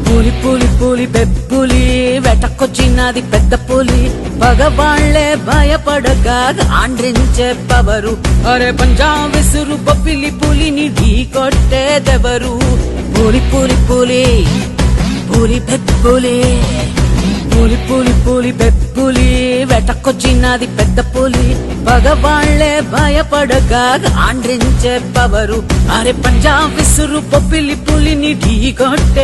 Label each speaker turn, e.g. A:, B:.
A: పులి పులి పులి బెబ్బులి వెటకొచ్చినది పెద్ద పులి పగవాళ్లే భయపడగా ఆండ్రించే పవరు అరే పంజాబ్ విసురు బొబ్బిలి పులిని ఢీ కొట్టేదెవరు పులి పులి పులి పులి బెబ్బులి పులి పులి పులి బెబ్బులి వెటకొచ్చినది పెద్ద పులి పగవాళ్లే భయపడగా ఆండ్రించే పవరు అరే పంజాబ్ విసురు బొబ్బిలి పులిని ఢీ కొట్టే